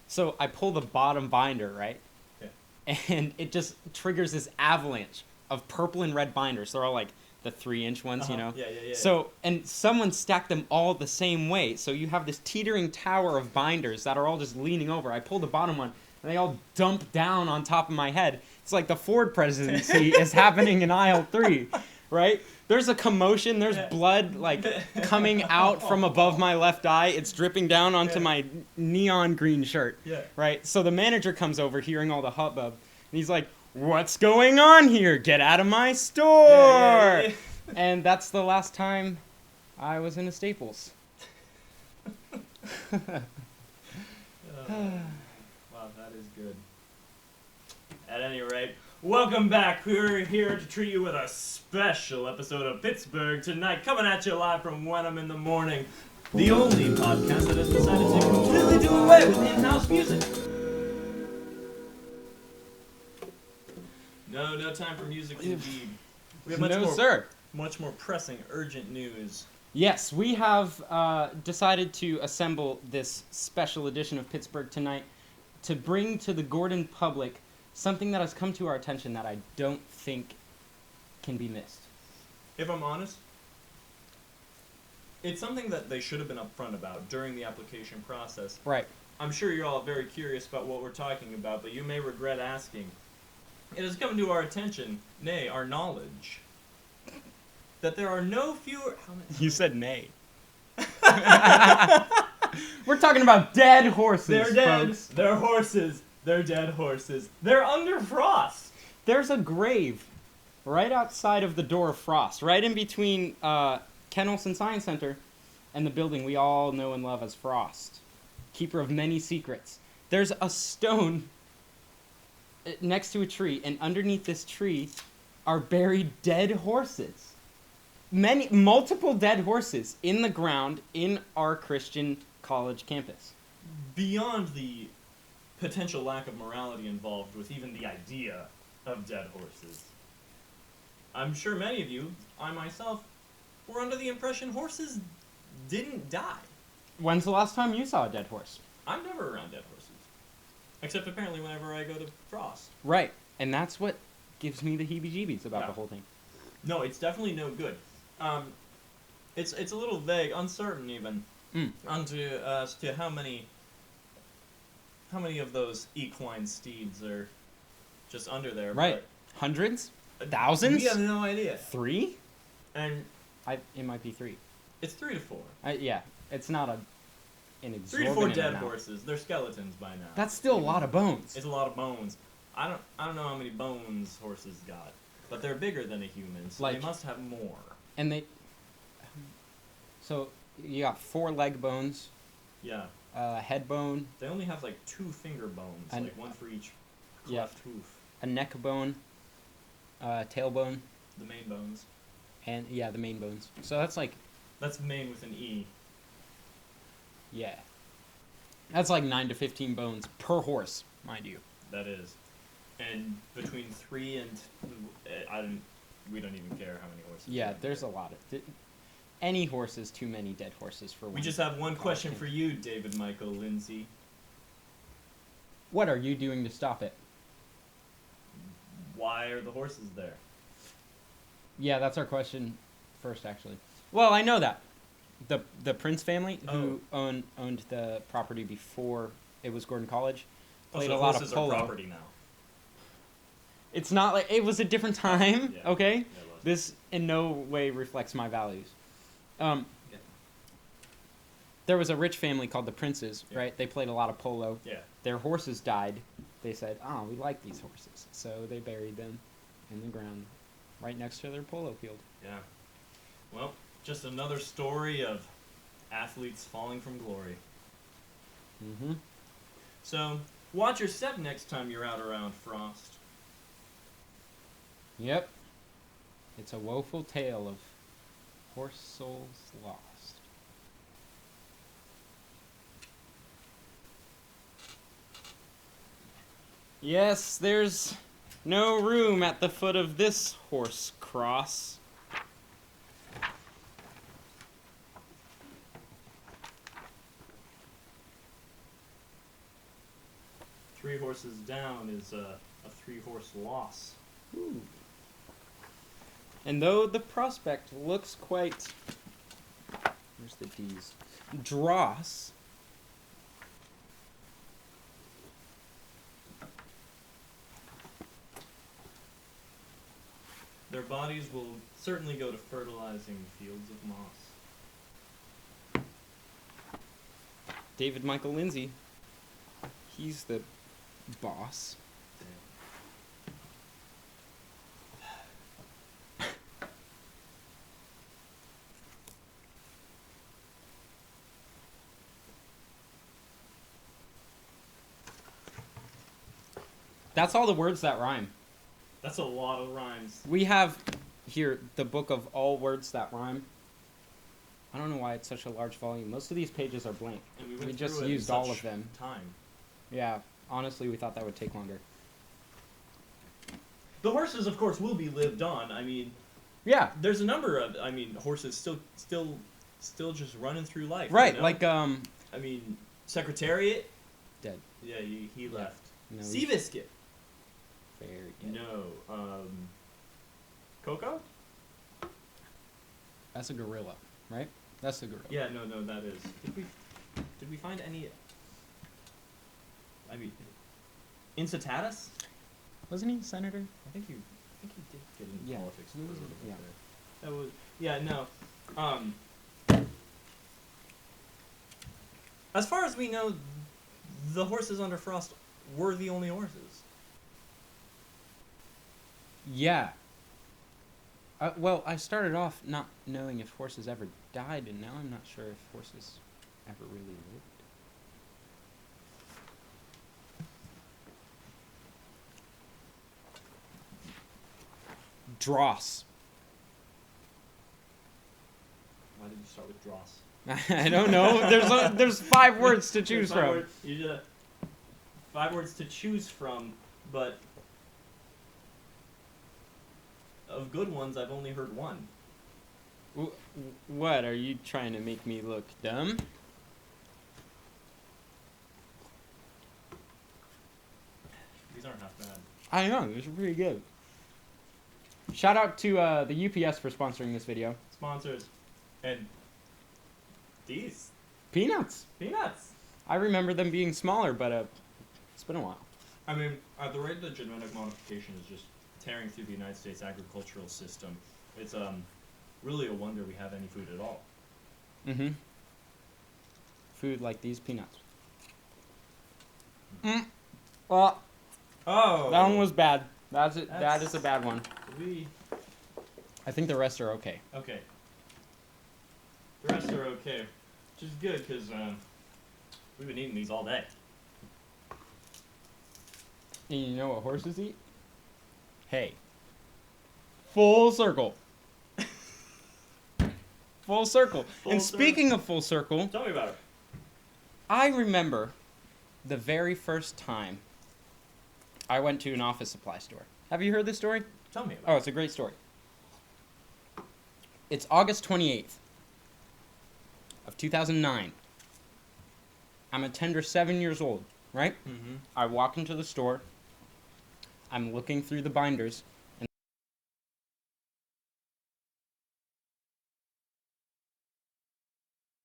So I pull the bottom binder, right? Yeah. And it just triggers this avalanche of purple and red binders. They're all like the 3-inch ones, you know? Yeah. So, and someone stacked them all the same way. So you have this teetering tower of binders that are all just leaning over. I pull the bottom one, and they all dump down on top of my head. It's like the Ford presidency is happening in aisle 3, right? There's a commotion. There's blood, like, coming out from above my left eye. It's dripping down onto my neon green shirt, right? So the manager comes over, hearing all the hubbub, and he's like, "What's going on here? Get out of my store!" Yeah. And that's the last time I was in a Staples. Wow, that is good. At any rate, welcome back. We're here to treat you with a special episode of Pittsburgh Tonight, coming at you live from Wenham in the morning. The only podcast that has decided to completely do away with in-house music. No time for music indeed. We have much more pressing, urgent news. Yes, we have decided to assemble this special edition of Pittsburgh Tonight to bring to the Gordon public something that has come to our attention that I don't think can be missed. If I'm honest, it's something that they should have been upfront about during the application process. Right. I'm sure you're all very curious about what we're talking about, but you may regret asking. It has come to our attention, nay, our knowledge, that there are no fewer... How many? You said nay. We're talking about dead horses, They're dead. folks. They're horses. They're dead horses. They're under frost. There's a grave right outside of the door of Frost, right in between Ken Olsen Science Center and the building we all know and love as Frost, keeper of many secrets. There's a stone next to a tree, and underneath this tree are buried dead horses. Multiple dead horses in the ground in our Christian college campus. Beyond the potential lack of morality involved with even the idea of dead horses, I'm sure many of you, I myself, were under the impression horses didn't die. When's the last time you saw a dead horse? I'm never around dead horses. Except apparently whenever I go to Frost. Right, and that's what gives me the heebie-jeebies about the whole thing. No, it's definitely no good. It's a little vague, uncertain even, as to how many of those equine steeds are just under there. Right, hundreds, thousands. We have no idea. 3? And it might be 3. it's 3 to 4. Yeah, it's not an 3 to 4 exorbitant dead amount. horses. They're skeletons by now. That's still a lot of bones. It's a lot of bones. I don't know how many bones horses got, but they're bigger than a human, so they must have more. And so you got 4 leg bones. Yeah. Head bone. They only have like 2 finger bones, like one for each cleft hoof. A neck bone. Tailbone. The main bones. And the main bones. So that's like... That's main with an E. Yeah. That's like 9 to 15 bones per horse, mind you. That is. And between 3 and... we don't even care how many horses. Yeah, there's a lot of... Any horse is too many dead horses for one. We just have one question for you, David Michael Lindsay. What are you doing to stop it? Why are the horses there? Yeah, that's our question first, actually. Well, I know that. The Prince family, who owned the property before it was Gordon College, played a lot of polo. Are property now. It's not like... It was a different time, Yeah. okay? Yeah, This in no way reflects my values. There was a rich family called the Princes, right? They played a lot of polo. Yeah. Their horses died. They said, "Oh, we like these horses," so they buried them in the ground, right next to their polo field. Yeah. Well, just another story of athletes falling from glory. Mm-hmm. So, watch your step next time you're out around Frost. Yep. It's a woeful tale of horse souls lost. Yes, there's no room at the foot of this horse cross. 3 horses down is a 3-horse loss. Ooh. And though the prospect looks quite... Where's the D's? Dross. Their bodies will certainly go to fertilizing fields of moss. David Michael Lindsay. He's the boss. That's all the words that rhyme. That's a lot of rhymes. We have here the book of all words that rhyme. I don't know why it's such a large volume. Most of these pages are blank. And we We went just through it in used all such of them. Time. Yeah, honestly, we thought that would take longer. The horses, of course, will be lived on. I mean, Yeah, there's a number of, horses still just running through life. right. You know? Like I mean, Secretariat. dead. Yeah, he left. No, Seabiscuit. very good. No. Coco. That's a gorilla, right? That's a gorilla. Yeah, no, that is. Did we find any? I mean, Incitatus? Wasn't he a senator? I think he did get into Yeah. politics. He was- yeah. That was no. As far as we know, the horses under Frost were the only horses. Yeah. Well, I started off not knowing if horses ever died, and now I'm not sure if horses ever really lived. Dross. Why did you start with Dross? I don't know. There's 5 words to choose Five from. words, 5 words to choose from, but of good ones, I've only heard one. What, are you trying to make me look dumb? These aren't half bad. I know, these are pretty good. Shout out to the UPS for sponsoring this video. Sponsors. And these. Peanuts. Peanuts. I remember them being smaller, but it's been a while. I mean, at the rate that genetic modification is just tearing through the United States agricultural system, it's really a wonder we have any food at all. Mm-hmm. Food like these peanuts. Well, Oh! that one was bad. That That's- is a bad one. I think the rest are okay. Okay. The rest are okay. Which is good, because we've been eating these all day. And you know what horses eat? Hay. Full circle. Full circle. Full And circle. speaking of full circle, Tell me about it. I remember the very first time I went to an office supply store. Have you heard this story? Tell me about Oh, it's a great story. It's August 28th of 2009. I'm a tender 7 years old, right? it. Mm-hmm. I walk into the store. I'm looking through the binders.